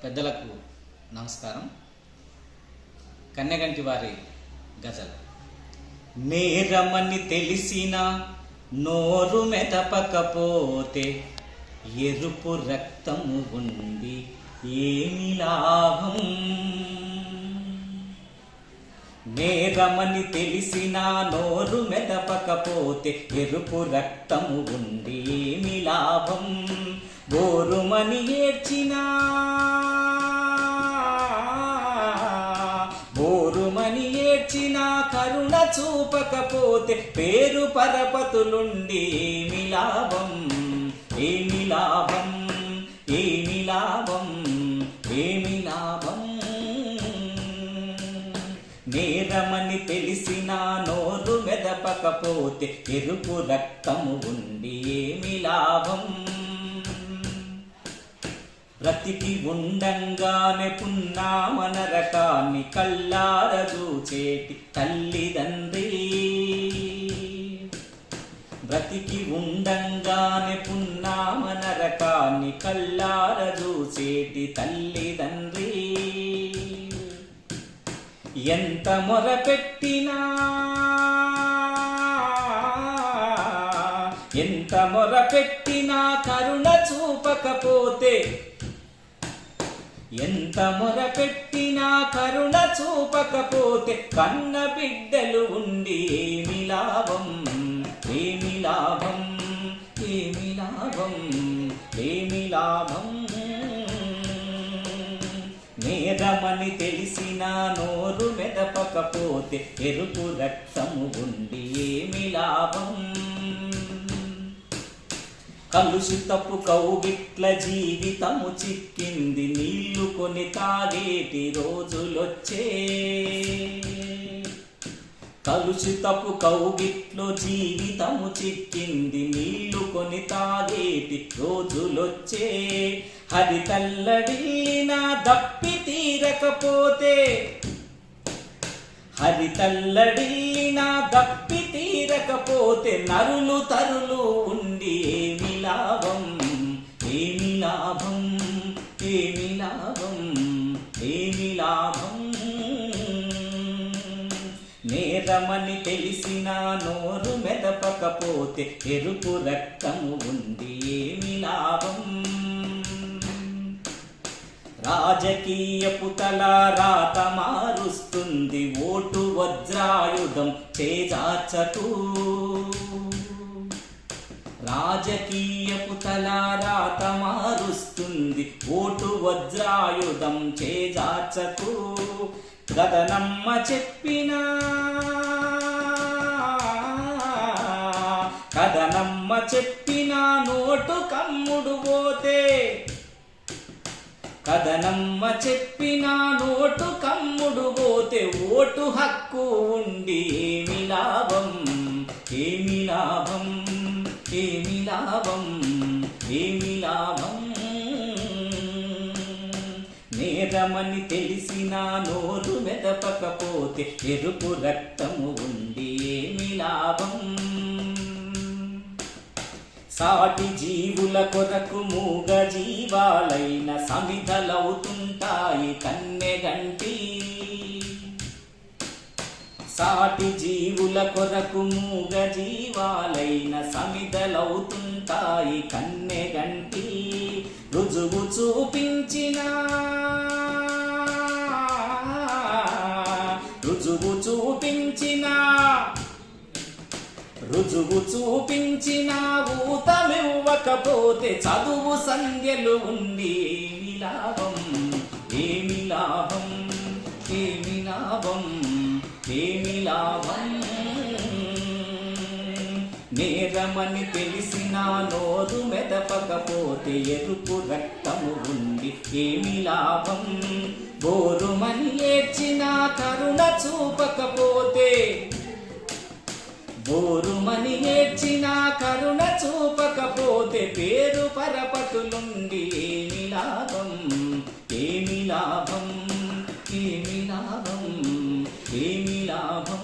పెద్దలకు నమస్కారం. కన్నెగంటి వారి గజల్. నేరమని తెలిసిన నోరు మెదపకపోతే ఎరుపు రక్తము ఉంది ఏమి లాభం. నేరమని తెలిసిన నోరు మెదపకపోతే ఎరుపు రక్తము ఉంది ఏమి లాభం. బోరుమని ఏడ్చినా కరుణ చూపకపోతే పేరు పరపతులుండి ఏమి లాభం. ఏమి లాభం, ఏమి లాభం, ఏమి లాభం. నేరమని తెలిసిన నోరు మెదపకపోతే ఎరుపు రక్తము ఉంది ఏమి లాభం. బ్రతికి ఉండంగానే పున్నామ నరకాన్ని కళ్ళార చూచేటి తల్లిదండ్రి. బ్రతికి ఉండంగానే పున్నామ నరకాన్ని కళ్ళార చూచేటి తల్లిదండ్రి. ఎంత మొరపెట్టినా ఎంత మొరపెట్టినా కరుణ చూపకపోతే, ఎంత మొరపెట్టినా కరుణ చూపకపోతే కన్న బిడ్డలు ఉండి ఏమి లాభం. ఏమి లాభం, ఏమి లాభం, ఏమి లాభం. నేరమని తెలిసిన నోరు మెదపకపోతే ఎరుపు రక్తము ఉంది ఏమి లాభం. కలుషితపు కౌగిట్ల జీవితము చిక్కింది నీళ్లు కొని తాగేటి రోజులొచ్చే. కలుషితపు కౌగిట్లో జీవితము చిక్కింది నీళ్లు కొని తాగేటి రోజులొచ్చే. హరి తల్లడిల్లిన దప్పి తీరకపోతే, హరి తల్లడిల్లిన దప్పి తీరకపోతే నరులు తరులు ఉండి ఏమి లాభం. ఏమి లాభం, ఏమి లాభం, ఏమి లాభం. నేరమని తెలిసిన నోరు మెదపకపోతే ఎరుపు రక్తము ఉంది ఏమి లాభం. రాజకీయపు తల రాత మారుస్తుంది ఓటు వజ్రాయుధం చేజార్చకు. రాజకీయపు తల రాత మారుస్తుంది ఓటు వజ్రాయుధం చేజార్చకు. గదనమ్మ చెప్పినా, కదనమ్మ చెప్పినా నోటు కమ్ముడు పోతే, కదనమ్మ చెప్పిన నోటు కమ్ముడు పోతే ఓటు హక్కు ఉండి ఏమి లాభం. ఏమి లాభం, ఏమి లాభం, ఏమి లాభం. నేరమని తెలిసిన నోరు మెదపకపోతే ఎరుపు రక్తము ఉండి ఏమి లాభం. సాటి జీవుల కొరకు మూగ జీవాలైన సమిధలవుతుంటాయి కన్నెగంటి. సాటి జీవుల కొరకు మూగ జీవాలైన సమిధలవుతుంటాయి కన్నెగంటి. రుజువు చూపించినా, రుజువు చూపించినా, రుజువు చూపించిన ఊతమివ్వకపోతే చదువు సంధ్యలు ఉండి ఏమి లాభం. ఏమి లాభం, ఏమి లాభం, ఏమి లాభం. నేరమని తెలిసిన నోరు మెదపకపోతే ఎరుపు రక్తము ఉంది ఏమి లాభం. బోరుమని ఏడ్చినా కరుణ చూపకపోతే, బోరుమని ఏడ్చినా కరుణ చూపకపోతే పేరు పరపతులుండి ఏమి లాభం. ఏమి లాభం, ఏమి లాభం, ఏమి లాభం.